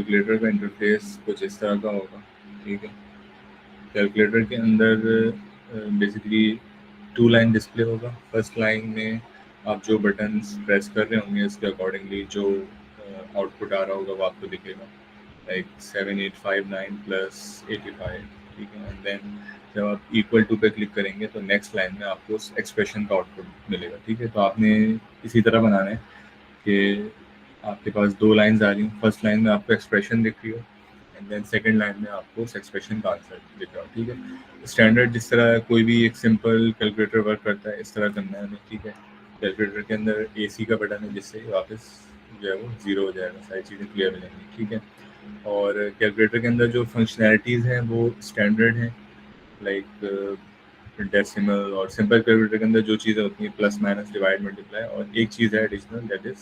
Calculator का interface कुछ इस तरह का होगा, ठीक है। कैलकुलेटर के अंदर बेसिकली 2 लाइन डिस्प्ले होगा। फर्स्ट लाइन में आप जो बटन्स प्रेस कर रहे होंगे इसके अकॉर्डिंगली जो आउटपुट आ रहा होगा वो आपको दिखेगा, लाइक 7859 प्लस 85, ठीक है। एंड देन जब आप इक्वल टू पे क्लिक करेंगे तो नेक्स्ट लाइन में आपको उस एक्सप्रेशन का आउटपुट मिलेगा, ठीक है। तो आपने इसी तरह बनाना है कि आपके पास 2 लाइन्स आ रही हैं। फर्स्ट लाइन में आपको एक्सप्रेशन दिख रही हो एंड देन सेकंड लाइन में आपको उस एक्सप्रेशन का आंसर दिख रहा हो, ठीक है। स्टैंडर्ड जिस तरह कोई भी एक सिंपल कैलकुलेटर वर्क करता है इस तरह करना है हमें, ठीक है। कैलकुलेटर के अंदर AC का बटन है जिससे वापस जो है वो 0 हो जाएगा, सारी चीज़ें क्लियर हो जाएंगी, ठीक है। और कैलकुलेटर के अंदर जो फंक्शनैलिटीज़ हैं वो स्टैंडर्ड हैं, लाइक डेसिमल और सिंपल कैलकुलेटर के अंदर जो चीज़ें होती हैं प्लस माइनस डिवाइड मल्टीप्लाई, और एक चीज़ है additional that is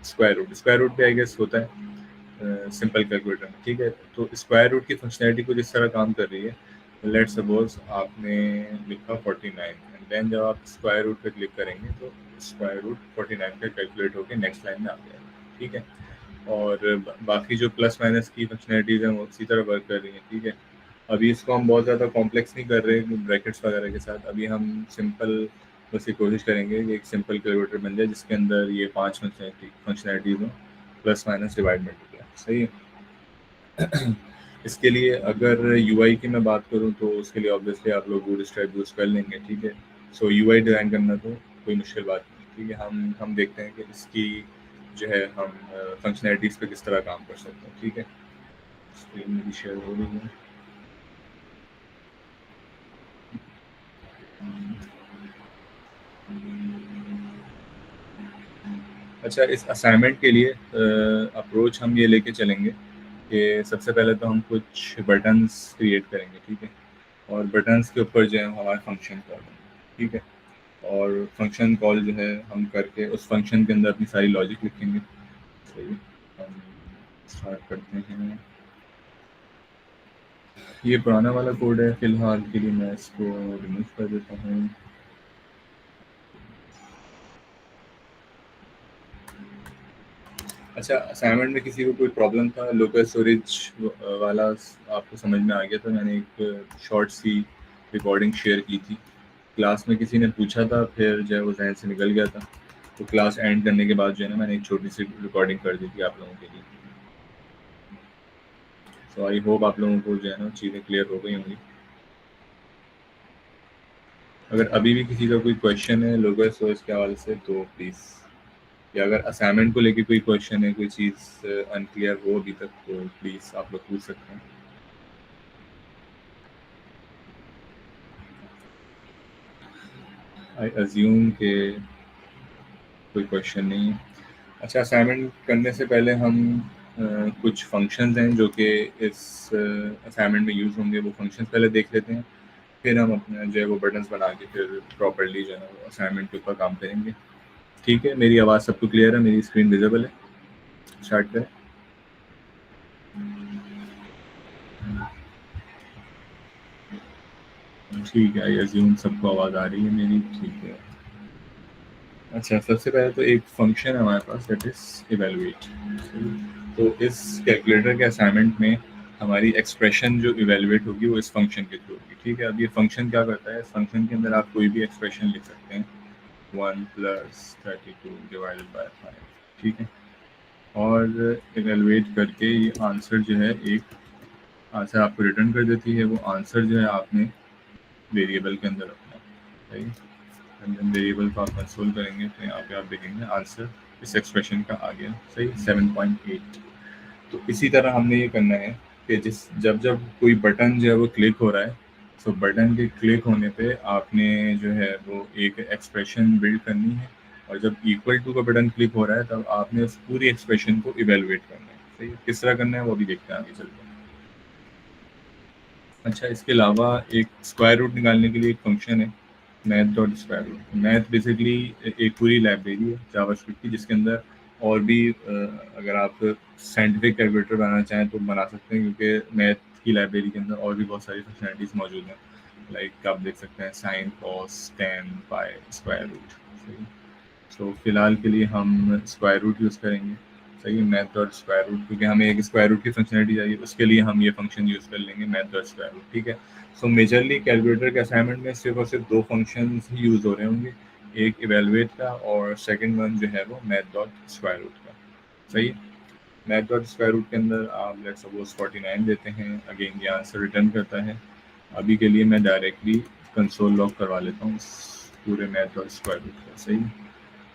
square root. Square root भी आई गेस होता है सिंपल कैलकुलेटर में, ठीक है। तो स्क्वायर रूट की फंक्शनैलिटी कुछ इस तरह काम कर रही है। लेट सपोज आपने लिखा 49 एंड देन जब आप स्क्वायर रूट पे क्लिक करेंगे तो स्क्वायर रूट 49 का कैलकुलेट होकर नेक्स्ट लाइन में आ जाएगा, ठीक है। और बाकी जो प्लस माइनस की फंक्शनैलिटीज़ हैं वो इसी तरह वर्क कर रही हैं, ठीक है। अभी इसको हम बहुत ज़्यादा कॉम्प्लेक्स नहीं कर रहे ब्रैकेट्स वगैरह के साथ। अभी हम सिंपल बस ये कोशिश करेंगे कि एक सिंपल कैलकुलेटर बन जाए जिसके अंदर ये 5 फंक्शनैलिटीज़ हों, प्लस माइनस डिवाइड मल्टीप्लाई, सही है। इसके लिए अगर UI की मैं बात करूँ तो उसके लिए ऑब्वियसली आप लोग बूटस्ट्रैप यूज़ कर लेंगे, ठीक है। सो UI डिज़ाइन करना तो कोई मुश्किल बात नहीं, ठीक है। हम देखते हैं कि इसकी जो है हम फंक्शनैलिटीज़ पे किस तरह काम कर सकते हैं, ठीक है। स्क्रीन मेरी शेयर हो रही है। अच्छा, इस असाइनमेंट के लिए अप्रोच हम ये लेके चलेंगे कि सबसे पहले तो हम कुछ बटन्स क्रिएट करेंगे, ठीक है। और बटन्स के ऊपर जो है हमारा फंक्शन कॉल है, ठीक है। और फंक्शन कॉल जो है हम करके उस फंक्शन के अंदर अपनी सारी लॉजिक लिखेंगे, सही है। हम स्टार्ट करते हैं। ये पुराना वाला कोड है, फिलहाल के लिए मैं इसको रिमूव कर देता हूँ। अच्छा, असाइनमेंट में किसी को कोई प्रॉब्लम था लोकल स्टोरेज वाला, आपको समझ में आ गया तो मैंने एक शॉर्ट सी रिकॉर्डिंग शेयर की थी। क्लास में किसी ने पूछा था, फिर जो है वो जहन से निकल गया था। तो क्लास एंड करने के बाद जो है ना मैंने एक छोटी सी रिकॉर्डिंग कर दी थी आप लोगों के लिए। सो आई होप आप लोगों को जो है ना चीज़ें क्लियर हो गई होंगी। अगर अभी भी किसी का कोई क्वेश्चन है लोकल स्टोरेज के हवाले से तो प्लीज़, या अगर असाइनमेंट को लेके कोई क्वेश्चन है, कोई चीज़ अनक्लियर हो अभी तक तो प्लीज़ आप लोग पूछ सकते हैं। आई अज्यूम के कोई क्वेश्चन नहीं है। अच्छा, असाइनमेंट करने से पहले हम कुछ फंक्शंस हैं जो कि इस असाइनमेंट में यूज़ होंगे, वो फंक्शंस पहले देख लेते हैं। फिर हम अपना जो है वो बटन्स बना के फिर प्रॉपर्ली जो है वो असाइनमेंट के ऊपर काम करेंगे, ठीक है। मेरी आवाज़ सबको क्लियर है, मेरी स्क्रीन विजिबल है? स्टार्ट करें। ठीक है, आई अज्यूम सबको आवाज़ आ रही है मेरी, ठीक है। अच्छा, सबसे पहले तो एक फंक्शन है हमारे पास दैट इज इवैल्यूएट। तो इस कैलकुलेटर के असाइनमेंट में हमारी एक्सप्रेशन जो इवैल्यूएट होगी वो इस फंक्शन के थ्रू होगी, ठीक है। अब ये फंक्शन क्या करता है, इस फंक्शन के अंदर आप कोई भी एक्सप्रेशन लिख सकते हैं, 1 + 32 / 5, ठीक है। और इवैल्यूएट करके ये आंसर जो है एक आंसर आपको रिटर्न कर देती है। वो आंसर जो है आपने वेरिएबल के अंदर रखना है, राइट। वेरिएबल को आप कंसोल करेंगे तो यहाँ पे आप देखेंगे आंसर इस एक्सप्रेशन का आ गया, सही 7.8। तो इसी तरह हमने ये करना है कि जब जब कोई बटन जो है वो क्लिक हो रहा है, तो बटन के क्लिक होने पे आपने जो है वो एक एक्सप्रेशन बिल्ड करनी है, और जब इक्वल टू का बटन क्लिक हो रहा है तब आपने उस पूरी एक्सप्रेशन को इवेलुएट करना है, सही है। किस तरह करना है वो भी देखते हैं आगे चलते हैं। अच्छा, इसके अलावा एक स्क्वायर रूट निकालने के लिए एक फंक्शन है, math dot square root. Math basically एक पूरी लाइब्रेरी है जावास्क्रिप्ट की जिसके अंदर और भी अगर आप साइंटिफिक कैलकुलेटर बनाना चाहें तो बना सकते हैं, क्योंकि मैथ की लाइब्रेरी के अंदर और भी बहुत सारी फंक्शनलिटीज़ मौजूद हैं। लाइक आप देख सकते हैं साइन, कॉस, टेन, पाई, स्क्वायर रूट, सही। सो फिलहाल के लिए हम स्क्वायर रूट यूज़ करेंगे। सही है, मैथ डॉट स्क्वायर रूट, क्योंकि हमें एक स्क्वायर रूट की फंक्शनलिटी चाहिए, उसके लिए हम ये फंक्शन यूज़ कर लेंगे मैथ डॉट स्क्वायर रूट। ठीक है, सो मेजरली कैलकुलेटर के असाइनमेंट में सिर्फ और सिर्फ दो फंक्शन ही यूज़ हो रहे होंगे, एक इवेलुएट का और सेकंड वन जो है वो मैथ डॉट स्क्वायर रूट का। सही है, मैथ डॉट स्क्वायर रूट के अंदर आप लेट्स सपोज 49 देते हैं, अगेन ये आंसर रिटर्न करता है। अभी के लिए मैं डायरेक्टली कंसोल लॉग करवा लेता हूँ पूरे मैथ डॉट स्क्वायर रूट का। सही है,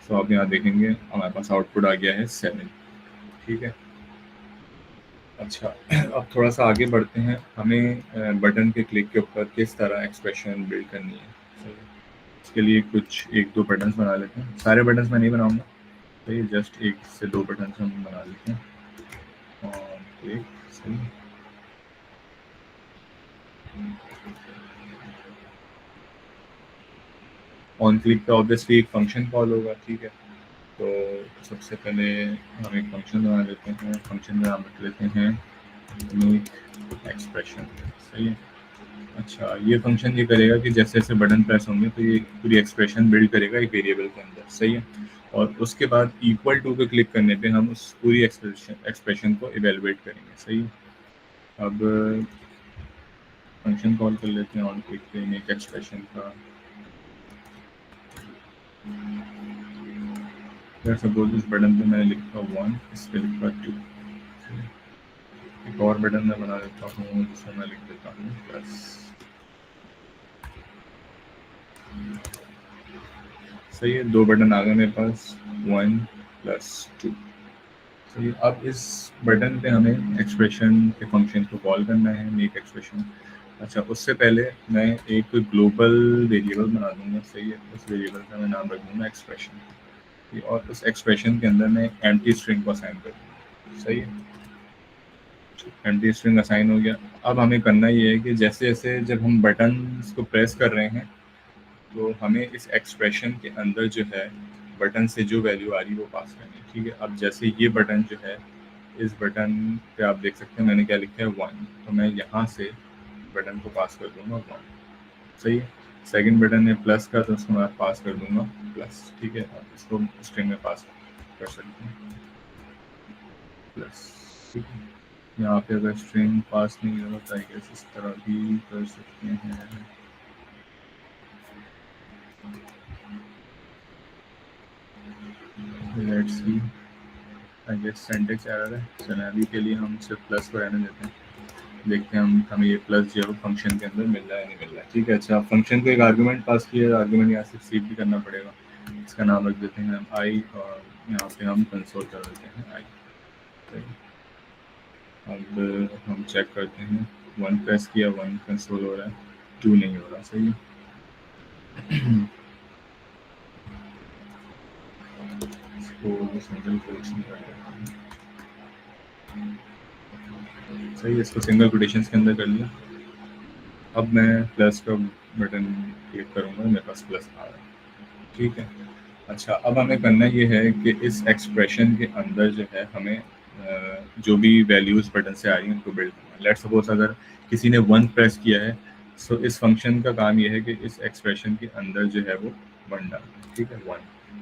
सो आप यहाँ देखेंगे हमारे पास आउटपुट आ गया है 7। ठीक है, अच्छा अब थोड़ा सा आगे बढ़ते हैं, हमें बटन के क्लिक के ऊपर किस तरह एक्सप्रेशन बिल्ड करनी है। सही है, इसके लिए कुछ एक दो बटन्स बना लेते हैं, सारे बटन्स मैं नहीं बनाऊंगा, तो ये जस्ट एक से दो बटन्स हम बना लेते हैं। और क्लिक, सही, ऑन क्लिक का ऑब्वियसली एक फंक्शन कॉल होगा। ठीक है, तो सबसे पहले हम एक फंक्शन बना लेते हैं, फंक्शन में नाम रख लेते हैं मेक एक्सप्रेशन। सही है, अच्छा ये फंक्शन ये करेगा कि जैसे जैसे बटन प्रेस होंगे तो ये पूरी एक्सप्रेशन बिल्ड करेगा एक वेरिएबल के अंदर। सही है, और उसके बाद इक्वल टू पे क्लिक करने पे हम उस पूरी एक्सप्रेशन को इवेलुएट करेंगे। सही है, अब फंक्शन कॉल कर लेते हैं ऑन क्लिक पे मेक एक्सप्रेशन का। सपोज इस बटन पे मैंने लिखा 1, इस पे लिखा 2। एक और बटन मैं बना देता हूँ जिसमें मैं लिख देता हूँ प्लस। सही है, दो बटन आ गए मेरे पास, 1 + 2। सही है, अब इस बटन पे हमें एक्सप्रेशन के फंक्शन को कॉल करना है मेक एक्सप्रेशन। अच्छा उससे पहले मैं एक ग्लोबल वेरिएबल बना दूंगा। सही है, उस वेरिएबल का मैं नाम रख दूंगा एक्सप्रेशन, और उस एक्सप्रेशन के अंदर मैं एम्प्टी स्ट्रिंग को असाइन कर दूंगा। सही है, एम्प्टी स्ट्रिंग असाइन हो गया। अब हमें करना ये है कि जैसे जैसे जब हम बटन को प्रेस कर रहे हैं तो हमें इस एक्सप्रेशन के अंदर जो है बटन से जो वैल्यू आ रही है वो पास करनी है। ठीक है, अब जैसे ये बटन जो है, इस बटन पे आप देख सकते हैं मैंने क्या लिखा है 1, तो मैं यहाँ से बटन को पास कर दूंगा 1। सही है, सेकंड बटन है प्लस का, तो उसको मैं पास कर दूंगा प्लस। ठीक है, अब इसको स्ट्रिंग में पास कर सकते हैं प्लस। ठीक है, यहाँ पे अगर स्ट्रिंग पास नहीं होगा तो आई गेस इस तरह भी कर सकते हैं। Let's see, I guess syntax error है। चलिए अभी के लिए हम सिर्फ प्लस को रहने देते हैं, देखते हैं हम हमें ये प्लस जो है फंक्शन के अंदर मिल रहा है नहीं मिल रहा है। ठीक है, अच्छा फंक्शन को एक आर्गुमेंट पास किया, आर्गुमेंट यहाँ से रिसीव भी करना पड़ेगा। इसका नाम रख देते हैं हम आई, और यहाँ पे हम कंसोल कर देते हैं आई। अब हम चेक करते हैं, 1 प्रेस किया 1 कंसोल हो रहा है, 2 नहीं हो रहा। सही है, इसको सिंगल कोटेशन कर देते हैं। सही है, इसको सिंगल कोटेशंस के अंदर कर लिया। अब मैं प्लस का बटन क्लिक करूँगा, मेरे पास प्लस आ रहा है। ठीक है, अच्छा अब हमें करना ये है कि इस एक्सप्रेशन के अंदर जो है हमें जो भी वैल्यूज़ बटन से आ रही हैं उनको बिल्ड करना है। लेट्स सपोज अगर किसी ने 1 प्रेस किया है, सो इस फंक्शन का काम ये है कि इस एक्सप्रेशन के अंदर जो है वो 1 डालना। ठीक है, 1,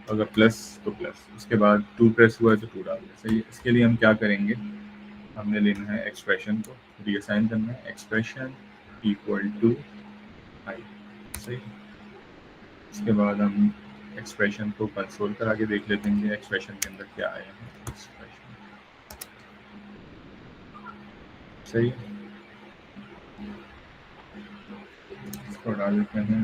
अगर प्लस तो प्लस, उसके बाद 2 प्रेस हुआ है तो 2 डाल दें। सही है, इसके लिए हम क्या करेंगे, हमने लेना है एक्सप्रेशन को रीअसाइन करना है, एक्सप्रेशन इक्वल टू आई। सही, इसके बाद हम एक्सप्रेशन को कंसोल कर आगे देख लेते हैं कि एक्सप्रेशन के अंदर क्या आया है। एक्सप्रेशन सही, इसको डाल देते हैं,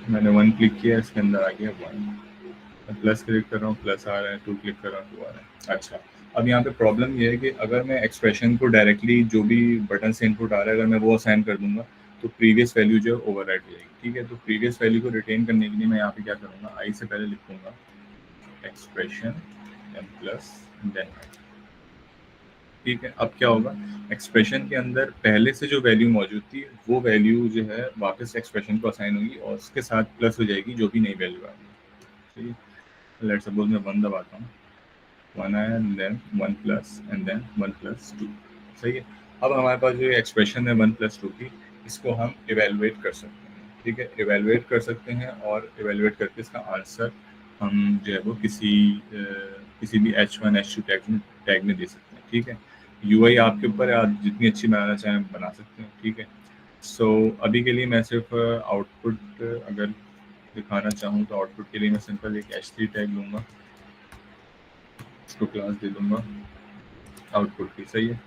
मैंने 1 क्लिक किया, इसके अंदर आ गया 1। प्लस क्लिक कर रहा हूँ प्लस आ रहा है, 2 क्लिक कर रहा हूँ 2 आ रहा है। अच्छा अब यहाँ पे प्रॉब्लम ये है कि अगर मैं एक्सप्रेशन को डायरेक्टली जो भी बटन से इनपुट आ रहा है अगर मैं वो असाइन कर दूंगा तो प्रीवियस वैल्यू जो है ओवरराइट हो जाएगी। ठीक है, तो प्रीवियस वैल्यू को रिटेन करने के लिए मैं यहाँ पे क्या करूँगा, आई से पहले लिखूंगा expression M plus then I. ठीक है, अब क्या होगा, एक्सप्रेशन के अंदर पहले से जो वैल्यू मौजूद थी वो वैल्यू जो है वापस एक्सप्रेशन को असाइन होगी और उसके साथ प्लस हो जाएगी जो भी नई वैल्यू आ रही है। ठीक है, लेट्स सपोज मैं 1 दबाता हूँ, 1 आया and then 1 plus and then 1 + 2। सही है, अब हमारे पास जो एक्सप्रेशन है 1 + 2 की, इसको हम इवेलुएट कर सकते हैं। ठीक है, इवेलुएट कर सकते हैं और इवेलुएट करके इसका आंसर हम जो है वो किसी भी H1 H2 टैग में दे सकते हैं। ठीक है, यूआई आपके ऊपर है, आप जितनी अच्छी बनाना चाहें बना सकते हैं। ठीक है, सो अभी के लिए मैं सिर्फ आउटपुट अगर दिखाना चाहूँ तो आउटपुट के लिए मैं सिंपल एक H3 टैग लूँगा, इसको क्लास दे दूँगा आउटपुट की। सही है,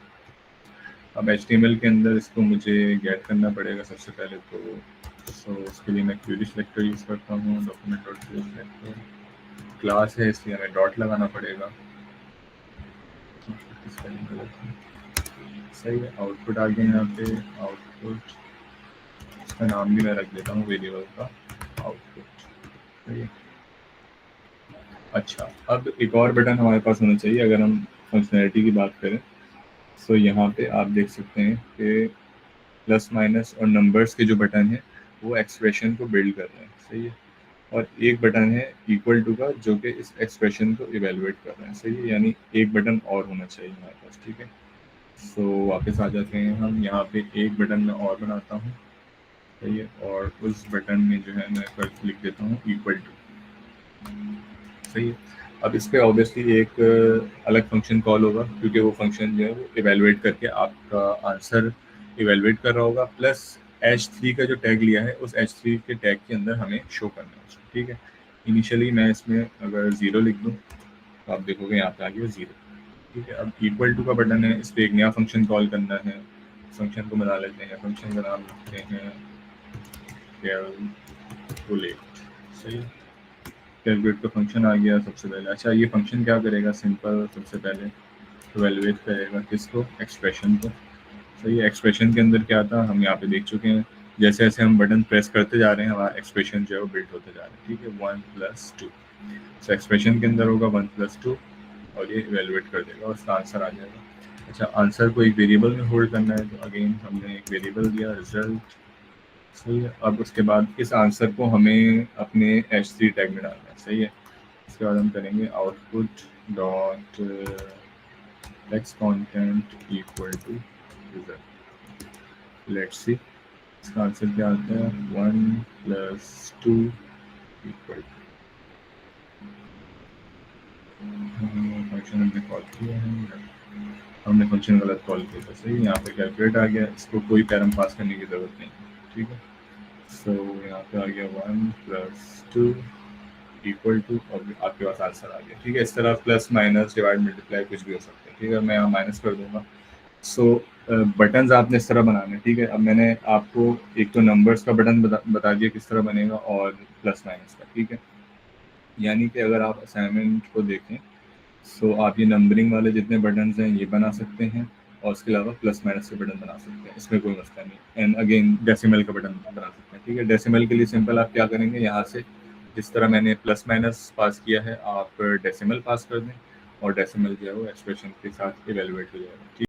अब HTML के अंदर इसको मुझे गेट करना पड़ेगा सबसे पहले, तो उसके लिए मैं क्वेरी सिलेक्टर यूज़ करता हूँ, document dot query selector class है इसलिए हमें डॉट लगाना पड़ेगा। सही है, आउटपुट आ गया यहाँ पे। आउटपुट इसका नाम भी मैं रख देता हूँ वेरिएबल का आउटपुट। सही है, अच्छा अब एक और बटन हमारे पास होना चाहिए अगर हम फंक्शनैलिटी की बात करें। सो यहाँ पे आप देख सकते हैं कि प्लस माइनस और नंबर्स के जो बटन हैं वो एक्सप्रेशन को बिल्ड कर रहे हैं। सही है, और एक बटन है इक्वल टू का जो कि इस एक्सप्रेशन को इवेलुएट कर रहे हैं। सही है, यानी एक बटन और होना चाहिए हमारे पास। ठीक है, सो वापस आ जाते हैं हम यहाँ पे, एक बटन में और बनाता हूँ। सही है, और उस बटन में जो है मैं लिख देता हूँ इक्वल टू। सही है, अब इस पर ऑब्वियसली एक अलग फंक्शन कॉल होगा क्योंकि वो फंक्शन जो है वो इवेलुएट करके आपका आंसर इवेलुएट कर रहा होगा, प्लस H3 का जो टैग लिया है उस H3 के टैग के अंदर हमें शो करना है उसको। ठीक है, इनिशियली मैं इसमें अगर 0 लिख दूँ तो आप देखोगे यहाँ पे आ गया 0। ठीक है, अब इक्वल टू का बटन है, इस पर एक नया फंक्शन कॉल करना है। फंक्शन को बना लेते हैं, फंक्शन का नाम लिखते हैं कैलकुलेट। सही है, कैलकुलेट का फंक्शन आ गया सबसे पहले। अच्छा, ये फंक्शन क्या करेगा, सिंपल सबसे पहले इवेलुएट करेगा किसको, एक्सप्रेशन को। सही है, एक्सप्रेशन के अंदर क्या था हम यहाँ पे देख चुके हैं, जैसे जैसे हम बटन प्रेस करते जा रहे हैं हमारा एक्सप्रेशन जो है वो बिल्ड होते जा रहा है। ठीक है, 1+2, सो एक्सप्रेशन के अंदर होगा 1+2 और ये इवेलुएट कर देगा और उसका आंसर आ जाएगा। अच्छा, आंसर को एक वेरिएबल में होल्ड करना है तो अगेन हमने एक वेरिएबल दिया रिजल्ट। सही है, अब उसके बाद इस आंसर को हमें अपने H3 टैग में डालना है। सही है, इसके बाद हम करेंगे output dot text content equal to result. Let's see इसका आंसर क्या आता है, 1+2 इक्वल टू, फंक्शन हमने कॉल किया है, हमने फंक्शन गलत कॉल किया था। सही, यहाँ पे कैलकुलेट आ गया, इसको कोई पैरम पास करने की ज़रूरत नहीं। ठीक है, सो यहाँ पे आ गया 1+2 इक्वल टू और आपके पास आंसर आ गया। ठीक है, इस तरह प्लस माइनस डिवाइड मल्टीप्लाई कुछ भी हो सकता है। ठीक है, मैं यहाँ माइनस कर दूंगा। सो बटन्स आपने इस तरह बनाने हैं। ठीक है, अब मैंने आपको एक तो नंबर्स का बटन बता दिया किस तरह बनेगा और प्लस माइनस का। ठीक है, यानी कि अगर आप असाइनमेंट को देखें सो आप ये नंबरिंग वाले जितने बटन्स हैं ये बना सकते हैं और उसके अलावा प्लस माइनस के बटन बना सकते हैं, इसमें कोई मसला नहीं। एंड अगेन डेसिमल का बटन बना सकते हैं। ठीक है, डेसिमल के लिए सिंपल आप क्या करेंगे, यहाँ से जिस तरह मैंने प्लस माइनस पास किया है आप डेसिमल पास कर दें और डेसिमल जो है वो एक्सप्रेशन के साथ इवेलुएट हो जाएगा। ठीक